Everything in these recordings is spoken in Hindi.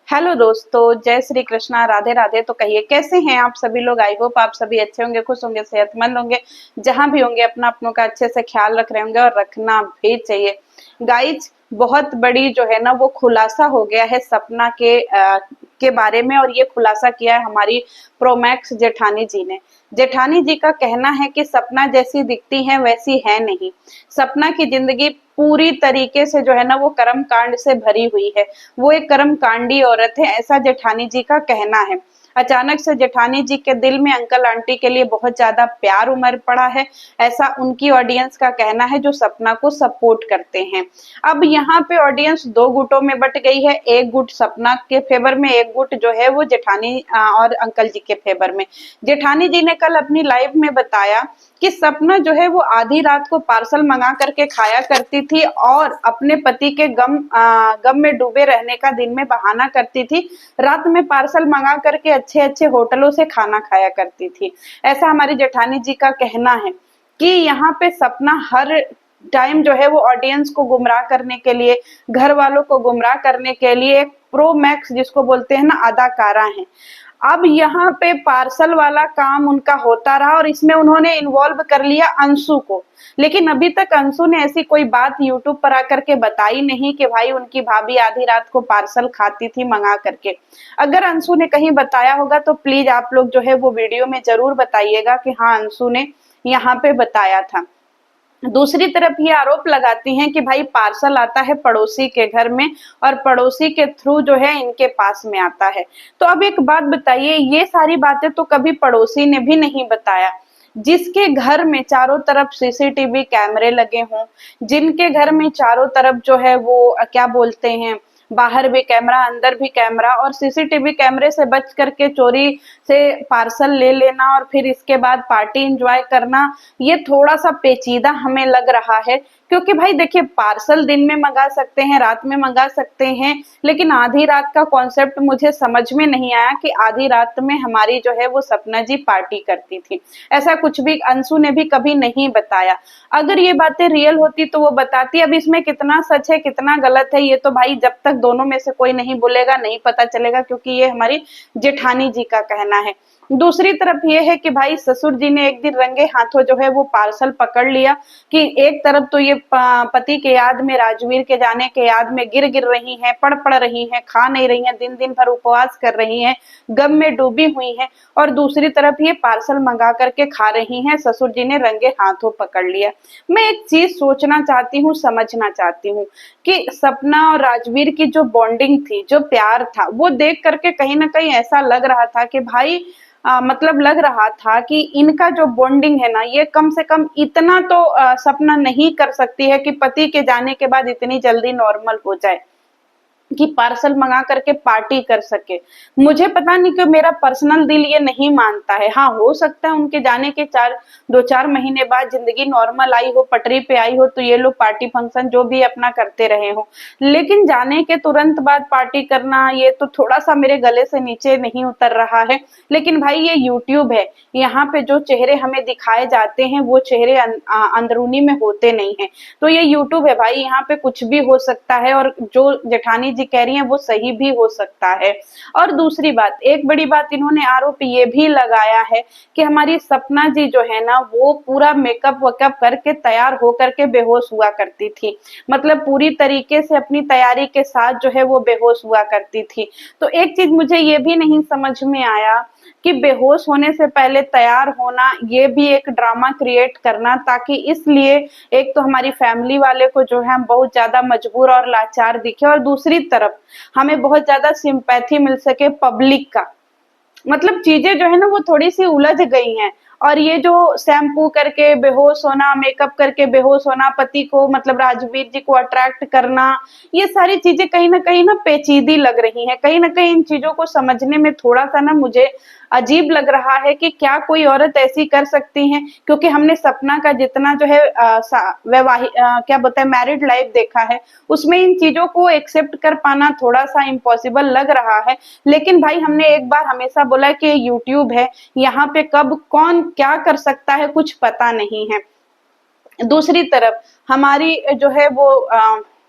हेलो दोस्तों, जय श्री कृष्णा, राधे राधे। तो कहिए कैसे हैं आप सभी लोग। आई होप आप सभी अच्छे होंगे, खुश होंगे, सेहतमंद होंगे। जहां भी होंगे अपना अपनों का अच्छे से ख्याल रख रहे होंगे और रखना भी चाहिए। गाइज, बहुत बड़ी जो है ना वो खुलासा हो गया है सपना के बारे में, और ये खुलासा किया है हमारी प्रोमैक्स जेठानी जी ने। जेठानी जी का कहना है कि सपना जैसी दिखती है वैसी है नहीं। सपना की जिंदगी पूरी तरीके से जो है ना वो कर्म कांड से भरी हुई है। वो एक कर्म कांडी औरत है, ऐसा जेठानी जी का कहना है। अचानक से जेठानी जी के दिल में अंकल आंटी के लिए बहुत ज्यादा प्यार उमड़ पड़ा है, ऐसा उनकी ऑडियंस का कहना है जो सपना को सपोर्ट करते हैं। अब यहाँ पे ऑडियंस दो गुटों में बट गई है। एक गुट सपना के फेवर में, एक गुट जो है वो जेठानी और अंकल जी के फेवर में। जेठानी जी ने कल अपनी लाइव में बताया कि सपना जो है वो आधी रात को पार्सल मंगा करके खाया करती थी और अपने पति के गम में डूबे रहने का दिन में बहाना करती थी। रात में पार्सल मंगा करके अच्छे अच्छे होटलों से खाना खाया करती थी। ऐसा हमारी जेठानी जी का कहना है कि यहाँ पे सपना हर टाइम जो है वो ऑडियंस को गुमराह करने के लिए, घर वालों को गुमराह करने के लिए एक प्रो मैक्स जिसको बोलते हैं ना अदाकारा है। अब यहाँ पे पार्सल वाला काम उनका होता रहा और इसमें उन्होंने इन्वॉल्व कर लिया अंशु को। लेकिन अभी तक अंशु ने ऐसी कोई बात यूट्यूब पर आकर के बताई नहीं कि भाई उनकी भाभी आधी रात को पार्सल खाती थी मंगा करके। अगर अंशु ने कहीं बताया होगा तो प्लीज आप लोग जो है वो वीडियो में जरूर बताइएगा कि हाँ अंशु ने यहाँ पे बताया था। दूसरी तरफ ये आरोप लगाती हैं कि भाई पार्सल आता है पड़ोसी के घर में और पड़ोसी के थ्रू जो है इनके पास में आता है। तो अब एक बात बताइए, ये सारी बातें तो कभी पड़ोसी ने भी नहीं बताया। जिसके घर में चारों तरफ सीसीटीवी कैमरे लगे हों, जिनके घर में चारों तरफ जो है वो क्या बोलते हैं, बाहर भी कैमरा अंदर भी कैमरा, और सीसीटीवी कैमरे से बच करके चोरी से पार्सल ले लेना और फिर इसके बाद पार्टी एंजॉय करना, ये थोड़ा सा पेचीदा हमें लग रहा है। क्योंकि भाई देखिए, पार्सल दिन में मंगा सकते हैं, रात में मंगा सकते हैं, लेकिन आधी रात का कॉन्सेप्ट मुझे समझ में नहीं आया कि आधी रात में हमारी जो है वो सपना जी पार्टी करती थी। ऐसा कुछ भी अंशु ने भी कभी नहीं बताया। अगर ये बातें रियल होती तो वो बताती। अब इसमें कितना सच है कितना गलत है ये तो भाई जब तक दोनों में से कोई नहीं बोलेगा नहीं पता चलेगा, क्योंकि ये हमारी जेठानी जी का कहना है। दूसरी तरफ ये है कि भाई ससुर जी ने एक दिन रंगे हाथों जो है वो पार्सल पकड़ लिया कि एक तरफ तो ये पति के याद में, राजवीर के जाने के याद में गिर गिर रही हैं, पड़ रही हैं, खा नहीं रही हैं, दिन दिन भर उपवास कर रही हैं, गम में डूबी हुई हैं, और दूसरी तरफ ये पार्सल मंगा करके खा रही हैं। ससुर जी ने रंगे हाथों पकड़ लिया। मैं एक चीज सोचना चाहती हूँ, समझना चाहती हूँ कि सपना और राजवीर की जो बॉन्डिंग थी, जो प्यार था, वो देख करके कहीं ना कहीं ऐसा लग रहा था कि भाई मतलब लग रहा था कि इनका जो बॉन्डिंग है ना, ये कम से कम इतना तो सपना नहीं कर सकती है कि पति के जाने के बाद इतनी जल्दी नॉर्मल हो जाए कि पार्सल मंगा करके पार्टी कर सके। मुझे पता नहीं क्यों मेरा पर्सनल दिल ये नहीं मानता है। हाँ, हो सकता है उनके जाने के 2-4 महीने बाद जिंदगी नॉर्मल आई हो, पटरी पे आई हो, तो ये लोग पार्टी फंक्शन जो भी अपना करते रहे हो, लेकिन जाने के तुरंत बाद पार्टी करना ये तो थोड़ा सा मेरे गले से नीचे नहीं उतर रहा है। लेकिन भाई ये यूट्यूब है, यहाँ पे जो चेहरे हमें दिखाए जाते हैं वो चेहरे अंदरूनी में होते नहीं है। तो ये यूट्यूब है भाई, यहाँ पे कुछ भी हो सकता है, और जो जेठानी जी कह रही हैं वो सही भी हो सकता है। और दूसरी बात, एक बड़ी बात इन्होंने आरोप ये भी लगाया है कि हमारी सपना जी जो है ना वो पूरा मेकअप वेकअप करके तैयार होकर के बेहोश हुआ करती थी। मतलब पूरी तरीके से अपनी तैयारी के साथ जो है वो बेहोश हुआ करती थी। तो एक चीज मुझे ये भी नहीं समझ में आया कि बेहोश होने से पहले तैयार होना ये भी एक ड्रामा क्रिएट करना, ताकि इसलिए एक तो हमारी फैमिली वाले को जो है हम बहुत ज्यादा मजबूर और लाचार दिखे, और दूसरी तरफ हमें बहुत ज्यादा सिंपैथी मिल सके पब्लिक का। मतलब चीजें जो है ना वो थोड़ी सी उलझ गई हैं। और ये जो शैम्पू करके बेहोश होना, मेकअप करके बेहोश होना, पति को मतलब राजवीर जी को अट्रैक्ट करना, ये सारी चीजें कहीं ना पेचीदी लग रही हैं। कहीं ना कहीं इन चीजों को समझने में थोड़ा सा ना मुझे अजीब लग रहा है कि क्या कोई औरत ऐसी कर सकती है। क्योंकि हमने सपना का जितना जो है वैवाहिक क्या बोलते हैं मैरिड लाइफ देखा है, उसमें इन चीजों को एक्सेप्ट कर पाना थोड़ा सा इम्पॉसिबल लग रहा है। लेकिन भाई हमने एक बार हमेशा बोला कि यूट्यूब है, यहाँ पे कब कौन क्या कर सकता है कुछ पता नहीं है। दूसरी तरफ हमारी जो है वो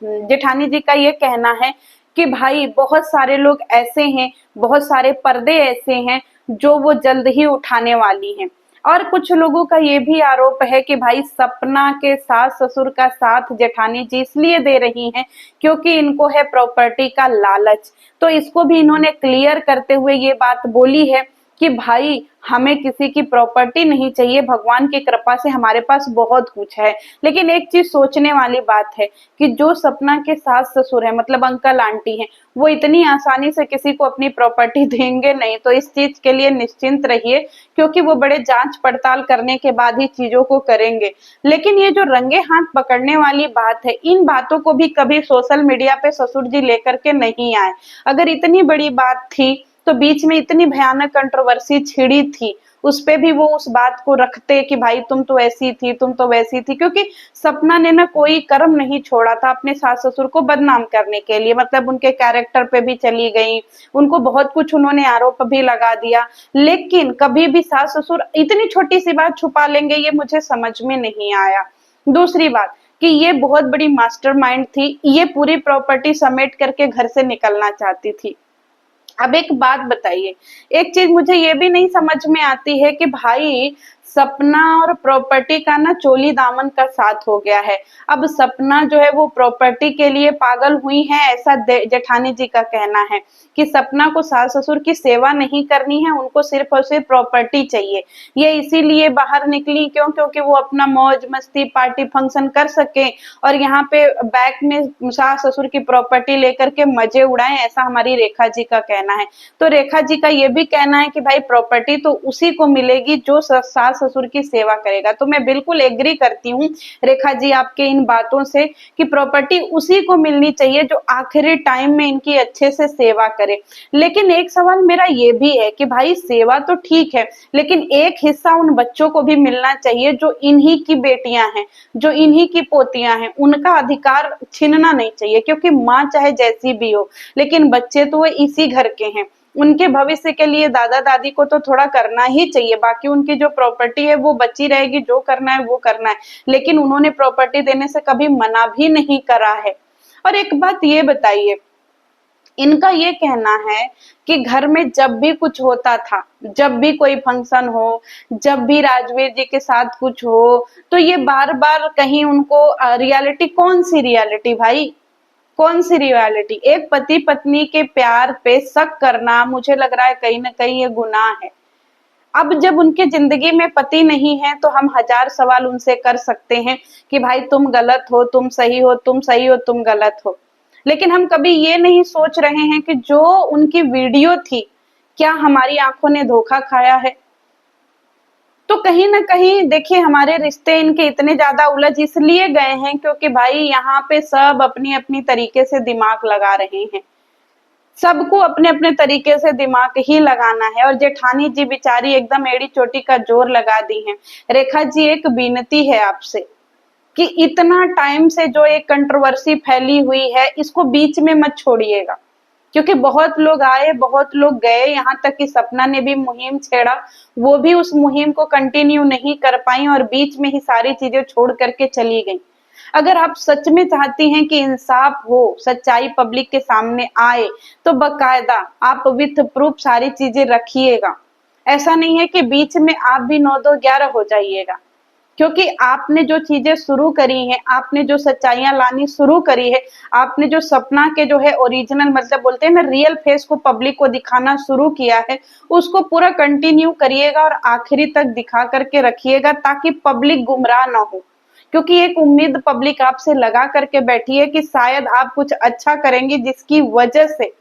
जेठानी जी का ये कहना है कि भाई बहुत सारे लोग ऐसे हैं, बहुत सारे पर्दे ऐसे हैं जो वो जल्द ही उठाने वाली हैं। और कुछ लोगों का ये भी आरोप है कि भाई सपना के सास ससुर का साथ जेठानी जी इसलिए दे रही हैं क्योंकि इनको है प्रॉपर्टी का लालच। तो इसको भी इन्होंने क्लियर करते हुए ये बात बोली है कि भाई हमें किसी की प्रॉपर्टी नहीं चाहिए, भगवान की कृपा से हमारे पास बहुत कुछ है। लेकिन एक चीज सोचने वाली बात है कि जो सपना के सास ससुर है मतलब अंकल आंटी हैं, वो इतनी आसानी से किसी को अपनी प्रॉपर्टी देंगे नहीं। तो इस चीज के लिए निश्चिंत रहिए, क्योंकि वो बड़े जांच पड़ताल करने के बाद ही चीजों को करेंगे। लेकिन ये जो रंगे हाथ पकड़ने वाली बात है, इन बातों को भी कभी सोशल मीडिया पे ससुर जी लेकर के नहीं आए। अगर इतनी बड़ी बात थी तो बीच में इतनी भयानक कंट्रोवर्सी छिड़ी थी, उस पे भी वो उस बात को रखते कि भाई तुम तो ऐसी थी, तुम तो वैसी थी। क्योंकि सपना ने ना कोई कर्म नहीं छोड़ा था अपने सास ससुर को बदनाम करने के लिए, मतलब उनके कैरेक्टर पे भी चली गई, उनको बहुत कुछ उन्होंने आरोप भी लगा दिया। लेकिन कभी भी सास ससुर इतनी छोटी सी बात छुपा लेंगे, ये मुझे समझ में नहीं आया। दूसरी बात कि ये बहुत बड़ी मास्टरमाइंड थी, ये पूरी प्रॉपर्टी समेट करके घर से निकलना चाहती थी। अब एक बात बताइए, एक चीज मुझे ये भी नहीं समझ में आती है कि भाई सपना और प्रॉपर्टी का ना चोली दामन का साथ हो गया है। अब सपना जो है वो प्रॉपर्टी के लिए पागल हुई है, ऐसा जेठानी जी का कहना है कि सपना को सास ससुर की सेवा नहीं करनी है, उनको सिर्फ और सिर्फ प्रॉपर्टी चाहिए। ये इसीलिए बाहर निकली क्यों? क्योंकि वो अपना मौज मस्ती पार्टी फंक्शन कर सके और यहाँ पे बैक में सास ससुर की प्रॉपर्टी लेकर के मजे उड़ाएं, ऐसा हमारी रेखा जी का कहना है। तो रेखा जी का ये भी कहना है कि भाई प्रॉपर्टी तो उसी को मिलेगी जो सास ससुर की सेवा करेगा। तो मैं बिल्कुल एग्री करती हूँ रेखा जी आपके इन बातों से कि प्रॉपर्टी उसी को मिलनी चाहिए जो आखिरी टाइम में इनकी अच्छे से सेवा करे। लेकिन एक सवाल मेरा ये भी है कि भाई सेवा तो ठीक है, लेकिन एक हिस्सा उन बच्चों को भी मिलना चाहिए जो इन्हीं की बेटियां हैं, जो इन्हीं की पोतियां हैं। उनका अधिकार छीनना नहीं चाहिए, क्योंकि माँ चाहे जैसी भी हो, लेकिन बच्चे तो वो इसी घर के हैं। उनके भविष्य के लिए दादा दादी को तो थोड़ा करना ही चाहिए, बाकी उनकी जो प्रॉपर्टी है वो बची रहेगी, जो करना है वो करना है। लेकिन उन्होंने प्रॉपर्टी देने से कभी मना भी नहीं करा है। और एक बात ये बताइए, इनका ये कहना है कि घर में जब भी कुछ होता था, जब भी कोई फंक्शन हो, जब भी राजवीर जी के साथ कुछ हो, तो ये बार बार कहीं उनको रियलिटी, कौन सी रियलिटी भाई, कौन सी रियलिटी? एक पति पत्नी के प्यार पे शक करना मुझे लग रहा है कहीं ना कहीं ये गुनाह है। अब जब उनके जिंदगी में पति नहीं है तो हम हजार सवाल उनसे कर सकते हैं कि भाई तुम गलत हो, तुम सही हो, तुम सही हो, तुम गलत हो। लेकिन हम कभी ये नहीं सोच रहे हैं कि जो उनकी वीडियो थी, क्या हमारी आंखों ने धोखा खाया है? तो कहीं ना कहीं देखिए, हमारे रिश्ते इनके इतने ज्यादा उलझ इसलिए गए हैं क्योंकि भाई यहाँ पे सब अपनी अपनी तरीके से दिमाग लगा रहे हैं। सबको अपने अपने तरीके से दिमाग ही लगाना है। और जेठानी जी बेचारी एकदम एड़ी चोटी का जोर लगा दी है। रेखा जी एक विनती है आपसे कि इतना टाइम से जो एक कंट्रोवर्सी फैली हुई है, इसको बीच में मत छोड़िएगा, क्योंकि बहुत लोग आए, बहुत लोग गए, यहाँ तक कि सपना ने भी मुहिम छेड़ा, वो भी उस मुहिम को कंटिन्यू नहीं कर पाई और बीच में ही सारी चीजें छोड़ करके चली गई। अगर आप सच में चाहती हैं कि इंसाफ हो, सच्चाई पब्लिक के सामने आए, तो बकायदा आप विथ प्रूफ सारी चीजें रखिएगा। ऐसा नहीं है कि बीच में आप भी 9 2 11 हो जाइएगा, क्योंकि आपने जो चीजें शुरू करी हैं, आपने जो सच्चाइयां लानी शुरू करी है, आपने जो सपना के जो है ओरिजिनल मतलब बोलते हैं ना रियल फेस को पब्लिक को दिखाना शुरू किया है, उसको पूरा कंटिन्यू करिएगा और आखिरी तक दिखा करके रखिएगा, ताकि पब्लिक गुमराह ना हो। क्योंकि एक उम्मीद पब्लिक आपसे लगा करके बैठी है कि शायद आप कुछ अच्छा करेंगे, जिसकी वजह से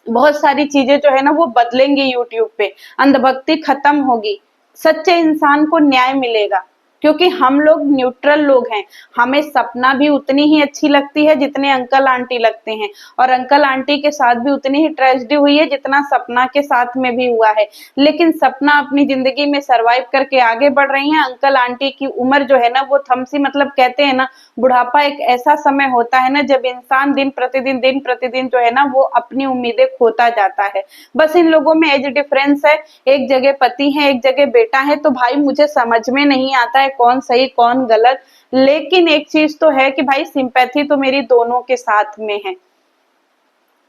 बहुत सारी चीजें जो है ना वो बदलेंगी यूट्यूब पे, अंधभक्ति खत्म होगी, सच्चे इंसान को न्याय मिलेगा। क्योंकि हम लोग न्यूट्रल लोग हैं, हमें सपना भी उतनी ही अच्छी लगती है जितने अंकल आंटी लगते हैं, और अंकल आंटी के साथ भी उतनी ही ट्रेजेडी हुई है जितना सपना के साथ में भी हुआ है। लेकिन सपना अपनी जिंदगी में सरवाइव करके आगे बढ़ रही है। अंकल आंटी की उम्र जो है ना वो थमसी, मतलब कहते हैं ना, बुढ़ापा एक ऐसा समय होता है ना जब इंसान दिन प्रतिदिन जो है ना वो अपनी उम्मीदें खोता जाता है। बस इन लोगों में एज डिफरेंस है, एक जगह पति है, एक जगह बेटा है। तो भाई मुझे समझ में नहीं आता है कौन सही कौन गलत, लेकिन एक चीज तो है कि भाई सिंपैथी तो मेरी दोनों के साथ में है।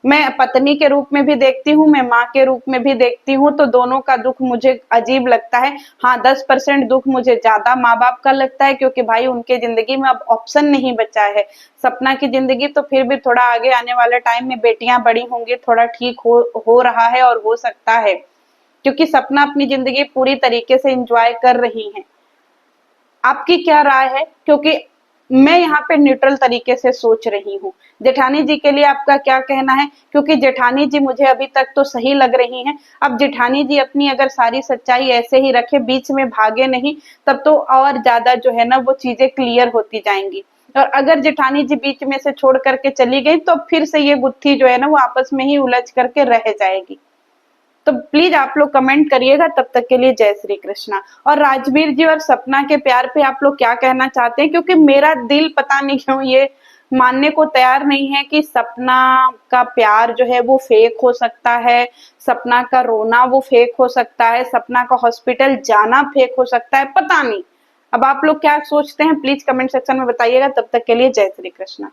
मैं पत्नी के रूप में भी देखती हूँ, मैं माँ के रूप में भी देखती हूँ, तो दोनों का दुख मुझे अजीब लगता है। हाँ, 10% दुख मुझे ज्यादा माँ बाप का लगता है, क्योंकि भाई उनके जिंदगी में अब ऑप्शन नहीं बचा है। सपना की जिंदगी तो फिर भी थोड़ा आगे आने वाले टाइम में बेटियां बड़ी होंगी, थोड़ा ठीक हो रहा है और हो सकता है, क्योंकि सपना अपनी जिंदगी पूरी तरीके से एंजॉय कर रही है। आपकी क्या राय है? क्योंकि मैं यहाँ पे न्यूट्रल तरीके से सोच रही हूँ। जेठानी जी के लिए आपका क्या कहना है? क्योंकि जेठानी जी मुझे अभी तक तो सही लग रही हैं। अब जेठानी जी अपनी अगर सारी सच्चाई ऐसे ही रखे, बीच में भागे नहीं, तब तो और ज्यादा जो है ना वो चीजें क्लियर होती जाएंगी। और अगर जेठानी जी बीच में से छोड़ करके चली गई, तो फिर से ये गुत्थी जो है ना वो आपस में ही उलझ करके रह जाएगी। तो प्लीज आप लोग कमेंट करिएगा। तब तक के लिए जय श्री कृष्णा। और राजवीर जी और सपना के प्यार पे आप लोग क्या कहना चाहते हैं? क्योंकि मेरा दिल पता नहीं क्यों ये मानने को तैयार नहीं है कि सपना का प्यार जो है वो फेक हो सकता है, सपना का रोना वो फेक हो सकता है, सपना का हॉस्पिटल जाना फेक हो सकता है, पता नहीं। अब आप लोग क्या सोचते हैं? प्लीज कमेंट सेक्शन में बताइएगा। तब तक के लिए जय श्री कृष्णा।